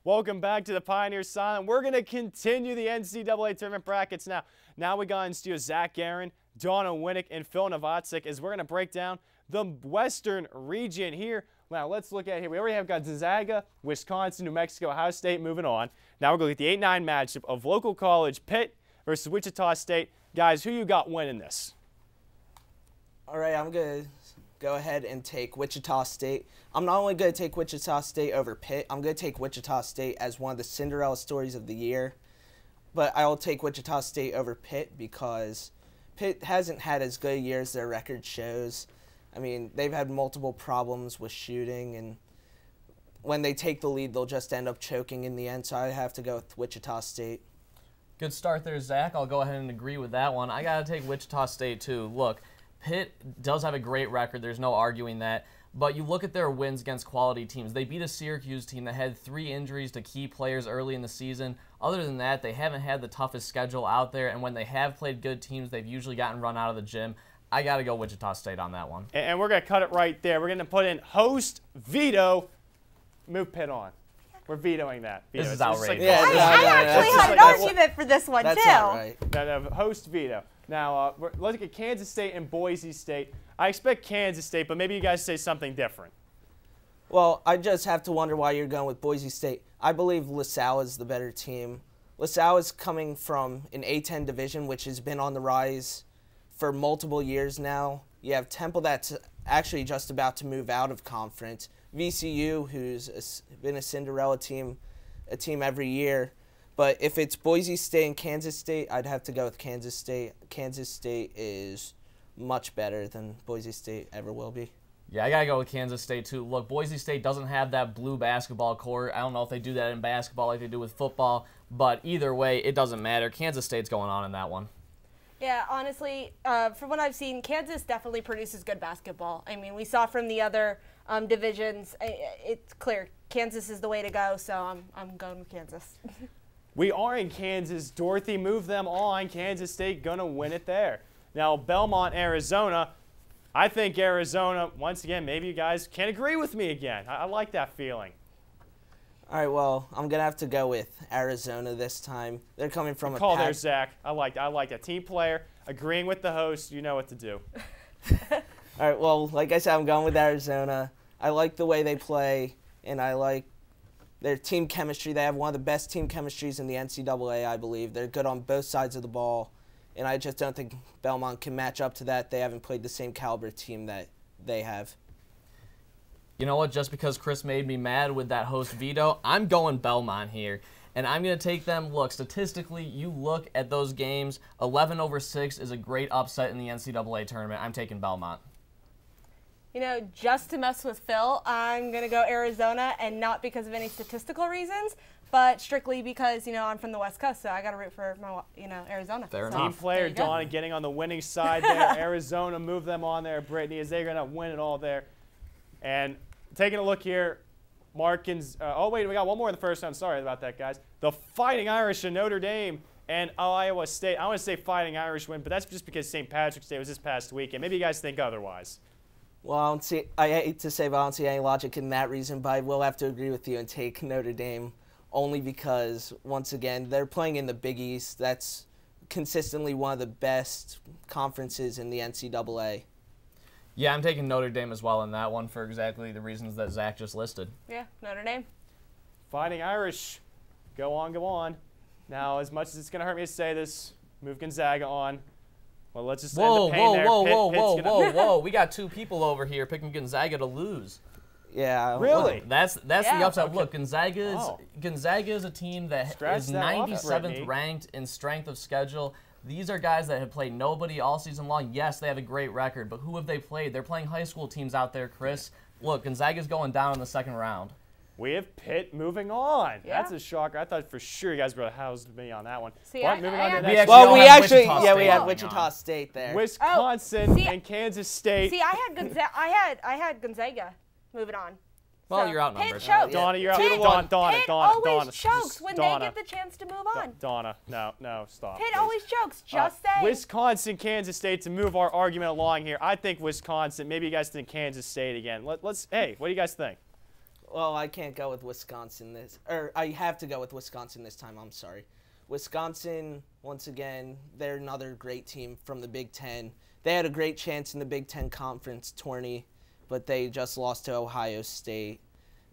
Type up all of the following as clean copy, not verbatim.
Welcome back to the Pioneer Sideline. We're going to continue the NCAA Tournament brackets now. Now we got in studio Zach Guerin, Donna Winnick, and Phil Novotzik as we're going to break down the Western region here. Now let's look at here. We already have got Gonzaga, Wisconsin, New Mexico, Ohio State moving on. Now we're going to get the 8-9 matchup of local college Pitt versus Wichita State. Guys, who you got winning this? All right, I'm going to go ahead and take Wichita State. I'm not only going to take Wichita State over Pitt, I'm going to take Wichita State as one of the Cinderella stories of the year. But I will take Wichita State over Pitt because Pitt hasn't had as good a year as their record shows. I mean, they've had multiple problems with shooting, and when they take the lead, they'll just end up choking in the end. So I have to go with Wichita State. Good start there, Zach. I'll go ahead and agree with that one. I got to take Wichita State, too. Look, Pitt does have a great record. There's no arguing that. But you look at their wins against quality teams. They beat a Syracuse team that had 3 injuries to key players early in the season. Other than that, they haven't had the toughest schedule out there. And when they have played good teams, they've usually gotten run out of the gym. I got to go Wichita State on that one. And we're going to cut it right there. We're going to put in host veto. Move Pitt on. We're vetoing that. This is outrageous. I actually had an argument for this one, that's too. Not right. No, host veto. Now, let's look at Kansas State and Boise State. I expect Kansas State, but maybe you guys say something different. Well, I just have to wonder why you're going with Boise State. I believe LaSalle is the better team. LaSalle is coming from an A-10 division, which has been on the rise for multiple years now. You have Temple that's actually just about to move out of conference. VCU, who's been a Cinderella team, a team every year. But if it's Boise State and Kansas State, I'd have to go with Kansas State. Kansas State is much better than Boise State ever will be. Yeah, I got to go with Kansas State, too. Look, Boise State doesn't have that blue basketball court. I don't know if they do that in basketball like they do with football. But either way, it doesn't matter. Kansas State's going on in that one. Yeah, honestly, from what I've seen, Kansas definitely produces good basketball. I mean, we saw from the other divisions, it's clear Kansas is the way to go, so I'm going with Kansas. We are in Kansas. Dorothy, move them on. Kansas State going to win it there. Now, Belmont, Arizona. I think Arizona, once again, maybe you guys can agree with me again. I like that feeling. All right, well, I'm going to have to go with Arizona this time. They're coming from call there, Zach. I like that. Team player, agreeing with the host, you know what to do. All right, well, like I said, I'm going with Arizona. I like the way they play, and I like their team chemistry. They have one of the best team chemistries in the NCAA, I believe. They're good on both sides of the ball, and I just don't think Belmont can match up to that. They haven't played the same caliber team that they have. You know what? Just because Chris made me mad with that host veto, I'm going Belmont here. And I'm going to take them. Look, statistically, you look at those games, 11/6 is a great upset in the NCAA tournament. I'm taking Belmont. You know, just to mess with Phil, I'm going to go Arizona, and not because of any statistical reasons, but strictly because, you know, I'm from the West Coast, so I got to root for my, Arizona. Fair so, enough. Team player Donna getting on the winning side there. Arizona, move them on there, Brittany, as they're going to win it all there. And taking a look here, oh, wait, we got one more in the first round. Sorry about that, guys. The Fighting Irish in Notre Dame and Iowa State. I want to say Fighting Irish win, but that's just because St. Patrick's Day was this past weekend. Maybe you guys think otherwise. Well, I hate to say, but I don't see any logic in that reason, but I will have to agree with you and take Notre Dame only because, once again, they're playing in the Big East. That's consistently one of the best conferences in the NCAA. Yeah, I'm taking Notre Dame as well in that one for exactly the reasons that Zach just listed. Yeah, Notre Dame. Fighting Irish, go on, go on. Now, as much as it's going to hurt me to say this, move Gonzaga on. Well, let's just end the pain there. Whoa. We got 2 people over here picking Gonzaga to lose. Yeah. Really? That's the upset. Okay. Look, Gonzaga is a team that is 97th ranked in strength of schedule. These are guys that have played nobody all season long. Yes, they have a great record, but who have they played? They're playing high school teams out there, Chris. Look, Gonzaga's going down in the second round. We have Pitt moving on. Yeah. That's a shocker. I thought for sure you guys would have housed me on that one. See, but moving on to the We next actually one. We had Wichita Wichita State there. Wisconsin see, and Kansas State. See, I had Gonzaga moving on. Well, So, you're outnumbered. Pitt chokes. Donna, you're out. Pitt Donna, always chokes when Donna. they get the chance to move on. Donna, no, stop. Pitt please. always chokes. Just say. Wisconsin, Kansas State, to move our argument along here. I think Wisconsin. Maybe you guys think Kansas State again. Hey, what do you guys think? Well, I can't go with Wisconsin I have to go with Wisconsin this time. I'm sorry. Wisconsin, once again, they're another great team from the Big Ten. They had a great chance in the Big Ten Conference tourney, but they just lost to Ohio State.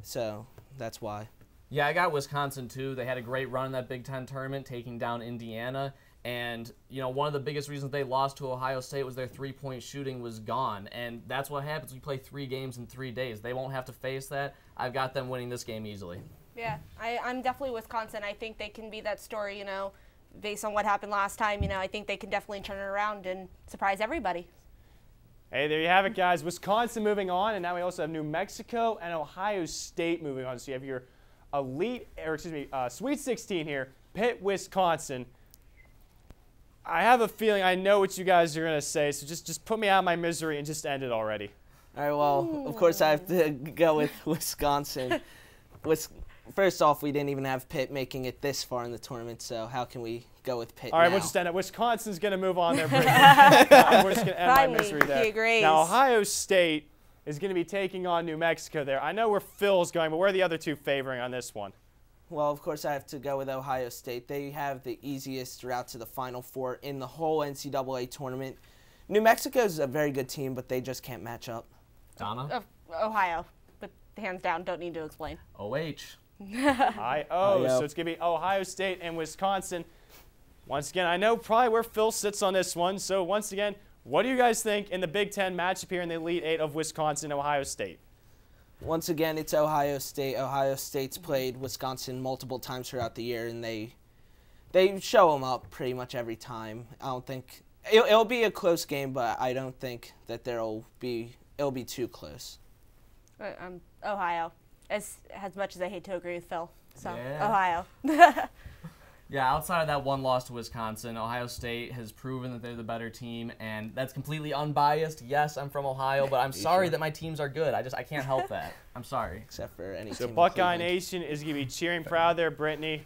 So that's why. Yeah, I got Wisconsin too. They had a great run in that Big Ten tournament, taking down Indiana. And, you know, one of the biggest reasons they lost to Ohio State was their three-point shooting was gone. And that's what happens when you play 3 games in 3 days. They won't have to face that. I've got them winning this game easily. Yeah, I'm definitely Wisconsin. I think they can be that story, you know, based on what happened last time. You know, I think they can definitely turn it around and surprise everybody. Hey, there you have it, guys. Wisconsin moving on, and now we also have New Mexico and Ohio State moving on. So you have your Sweet 16 here, Pitt, Wisconsin. I have a feeling I know what you guys are going to say, so just put me out of my misery and just end it already. All right, well, of course I have to go with Wisconsin. First off, we didn't even have Pitt making it this far in the tournament, so how can we go with Pitt All right, now? we'll just end it. Wisconsin's going to move on there. We're just going to end my misery there. He agrees. Now, Ohio State is going to be taking on New Mexico there. I know where Phil's going, but where are the other two favoring on this one? Well, of course, I have to go with Ohio State. They have the easiest route to the Final Four in the whole NCAA tournament. New Mexico is a very good team, but they just can't match up. Donna? Ohio, but hands down, don't need to explain. OH. I-O. So it's going to be Ohio State and Wisconsin. Once again, I know probably where Phil sits on this one. So once again, what do you guys think in the Big Ten matchup here in the Elite Eight of Wisconsin and Ohio State? Once again, it's Ohio State. Ohio State's played Wisconsin multiple times throughout the year, and they show them up pretty much every time. I don't think it'll be a close game, but I don't think that it'll be too close. Ohio, as much as I hate to agree with Phil. So Yeah. Ohio. Yeah, outside of that one loss to Wisconsin, Ohio State has proven that they're the better team, and that's completely unbiased. Yes, I'm from Ohio, but I'm sorry that my teams are good. I can't help that. I'm sorry. Except for any So team in Buckeye Cleveland. Nation is going to be cheering proud there, Brittany.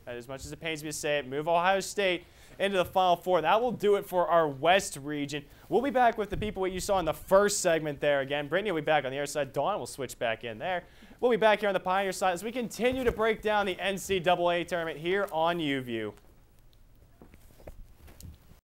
As much as it pains me to say it, move Ohio State into the Final Four. That will do it for our West region. We'll be back with the people you saw in the first segment there again. Brittany will be back on the other side. Dawn will switch back in there. We'll be back here on the Pioneer side as we continue to break down the NCAA tournament here on UView.